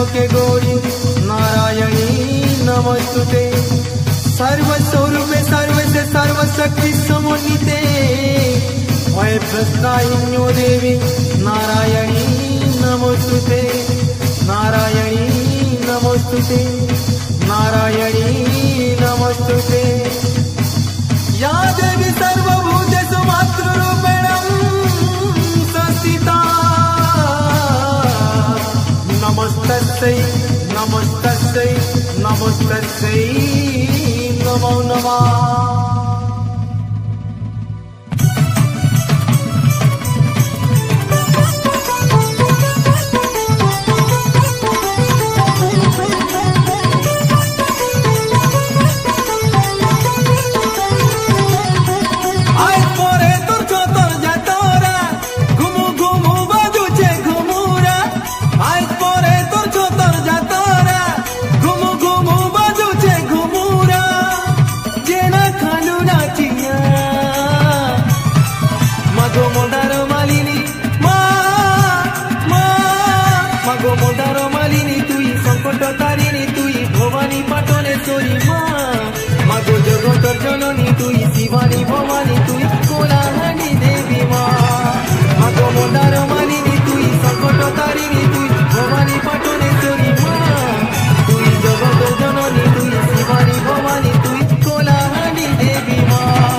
त्रैलोक्य गौरी नारायणी नमस्तुते। सर्वस्वरूपे सर्वस्य सर्वशक्ति समन्विते भय प्रदायिन्यो देवी नारायणी नमस्तुते। नारायणी नमस्तुते। नारायणी नमस्तुते। या देवी सर्वभूतेषु मातृरूपेण संस्थिता नमस्तस्यै नमस्तस्यै नमस्तस्यै नमो नमः। मागो मोदारो मालिनी तुई संकट तारिणी तुई भवानी पाटनेश्वरी मागो जगतर जननी तुई शिवानी भवानी तुई कोलाहानी देवी मागो मोदारो मालिनी तुई संकट तारिणी तुई भवानी पाटनेश्वरी तुई जगतर जननी तुई शिवानी भवानी तुई कोलाहानी देवी मागो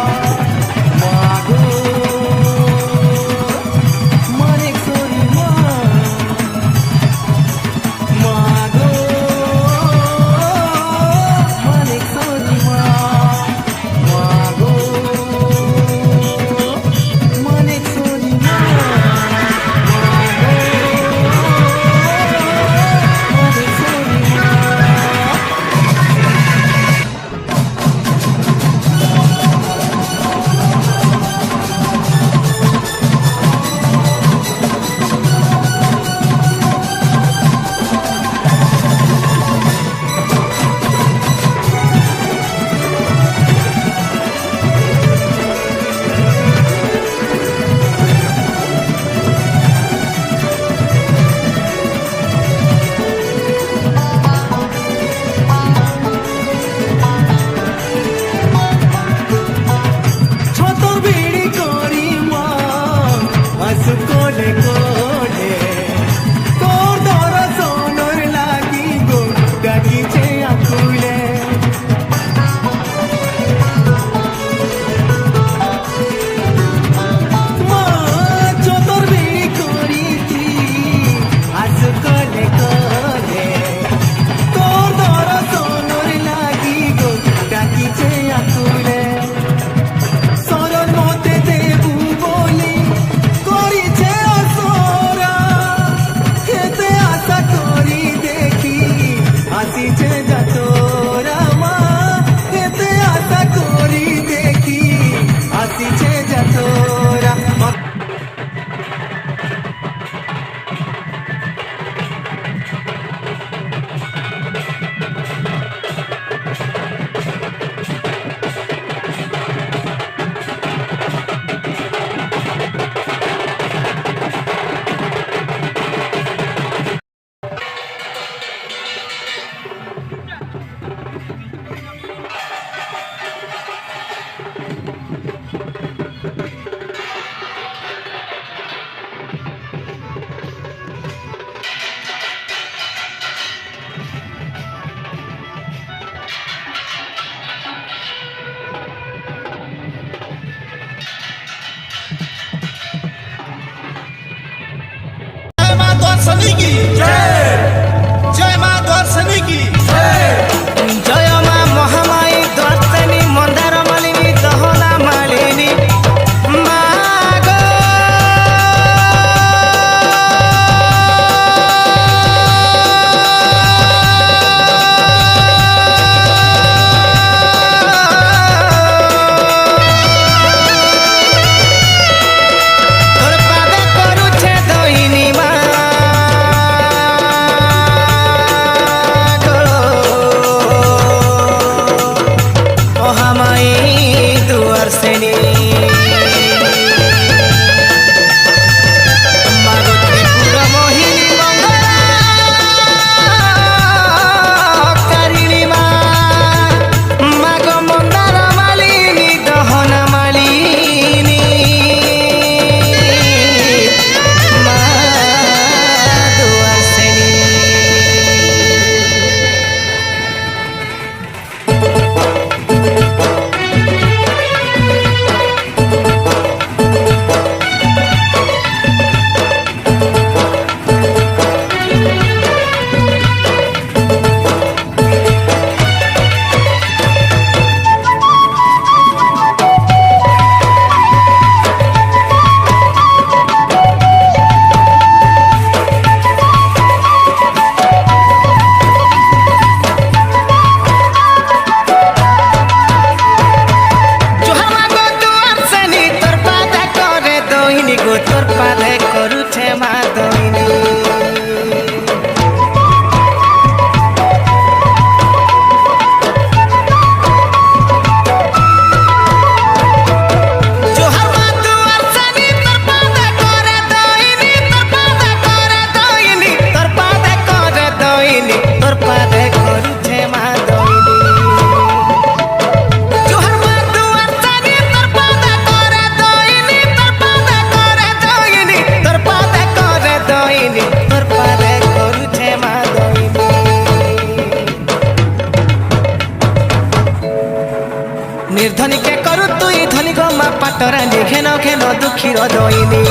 निर्धनी के करू तुई धनी गो मा पाटरानी घेन घेन दुखीर दईनी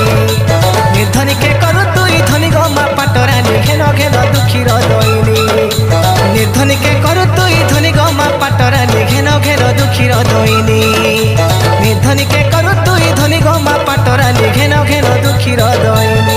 निर्धनी के करू तुई धनी गो मा पाटरानी घेन घेन दुखीर दईनी निर्धनी के करू तुई धनी गो मा पाटरानी घेन घेन दुखीर दईनी निर्धनी के करू तुई धनी गो मा पाटरानी घेन घेन दुखीर दईनी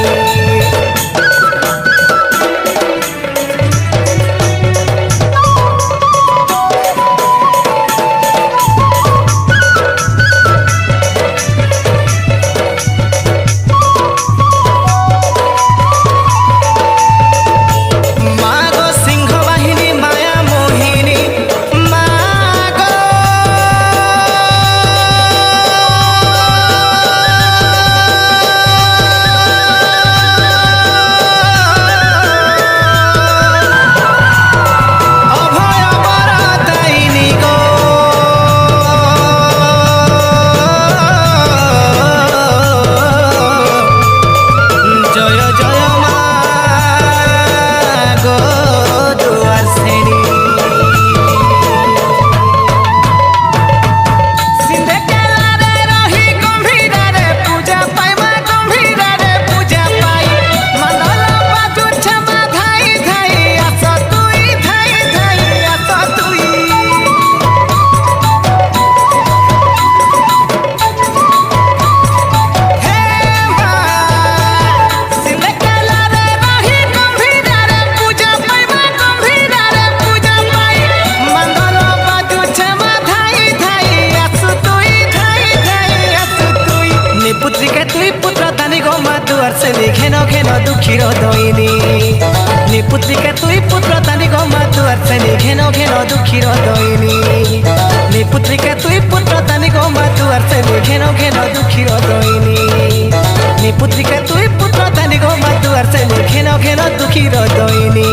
घेन घेन दुखीर दईनी निपुत्री के तुई पुत्र तानी गो मा दुआर से घेन घेन दुखीर दईनी निपुत्री के तुई पुत्र तानी गो मा दुआर से घेन घेन दुखीर दईनी निपुत्री के तुई पुत्र तानी गो मा दुआर से घेन घेन दुखीर दईनी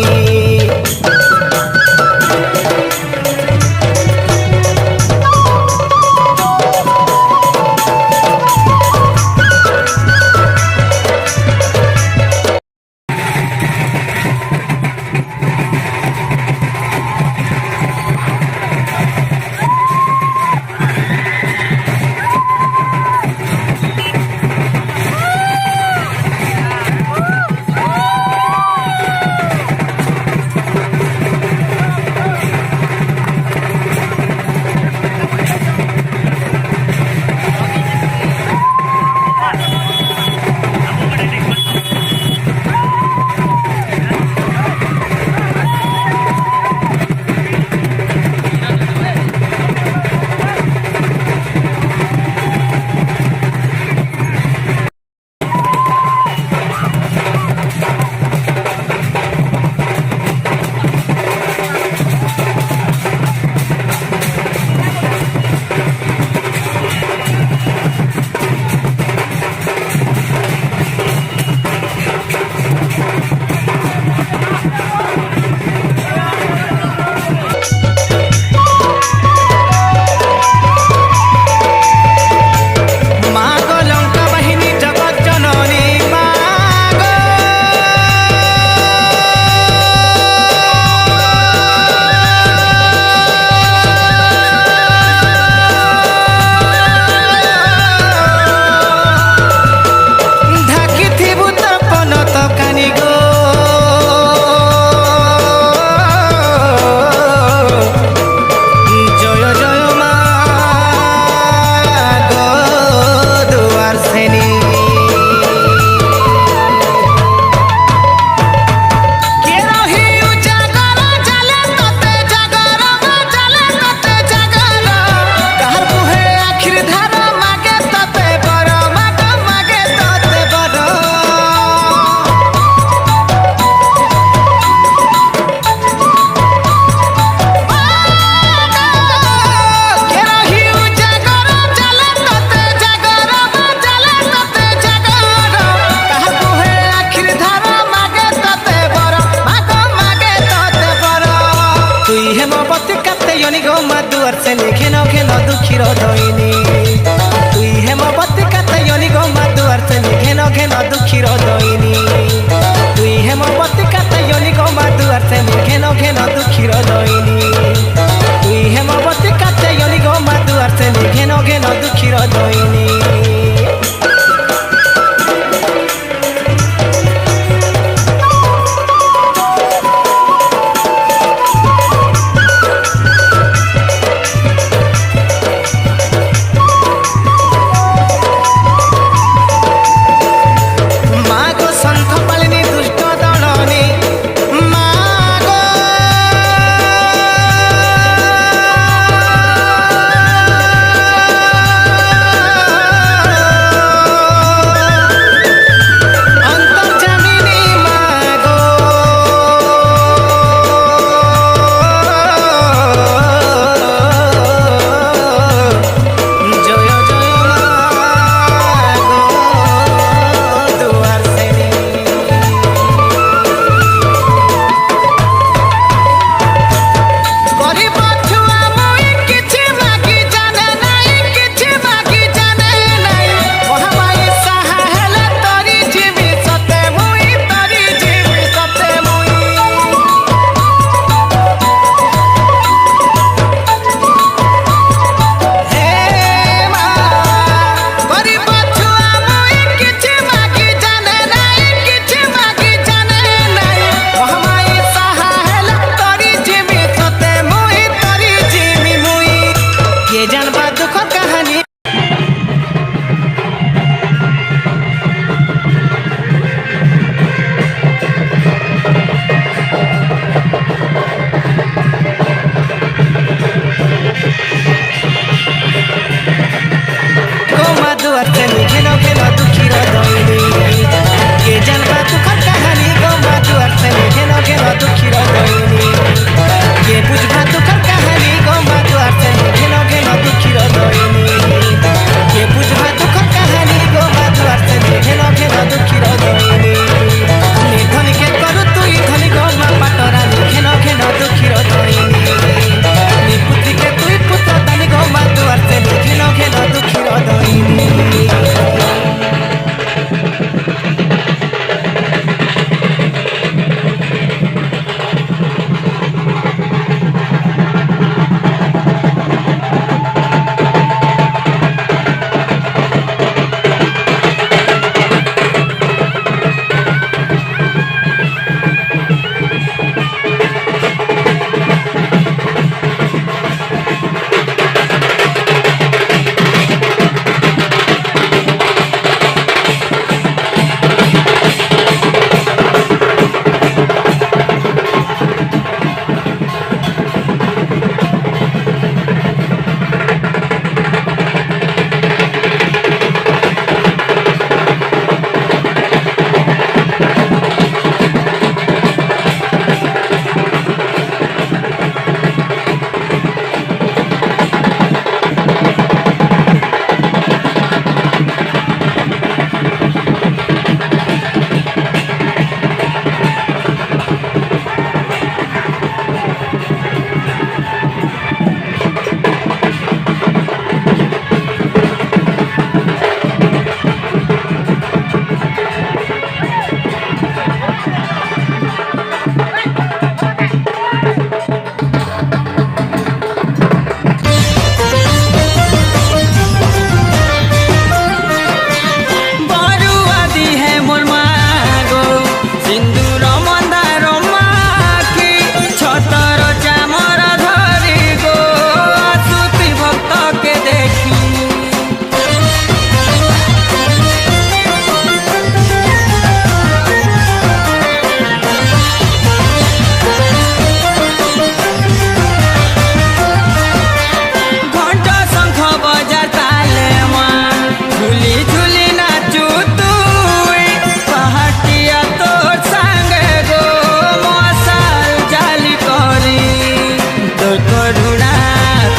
दुखीर दईनी तुई हेमवती कातयनी गो मा दुआर से घेन घेन दुखीर दईनी तुई हेमवती कातयनी गो मा दुआर से घेन घेन दुखीर दईनी तुई हेमवती कातयनी गो मा दुआर से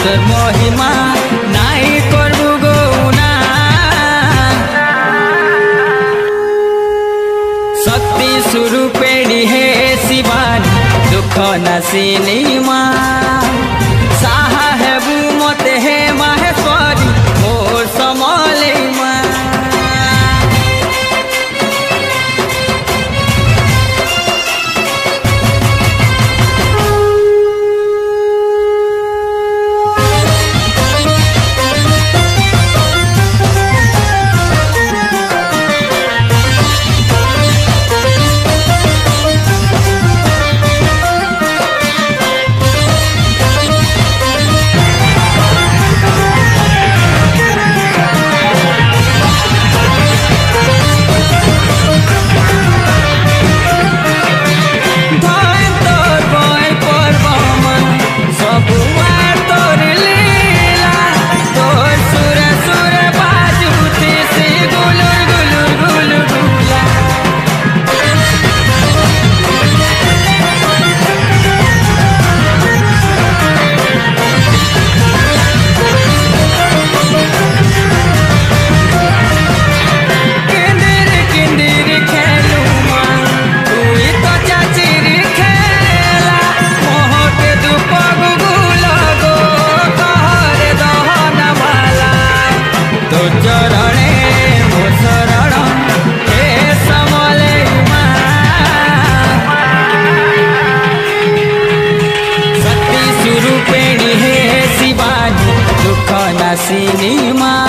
তোর মহিমা নাই করবু গৌনা শক্তি স্বরূপেণী হে শিবানী দুঃখ নাশিনী মা সাহা হেবু মতে হে মাহেশ্বরী মোর সমলে মা চরণে মো শরণ হে সমলে মা শক্তি স্বরূপেণী হে শিবানী দুঃখ নাশিনী মা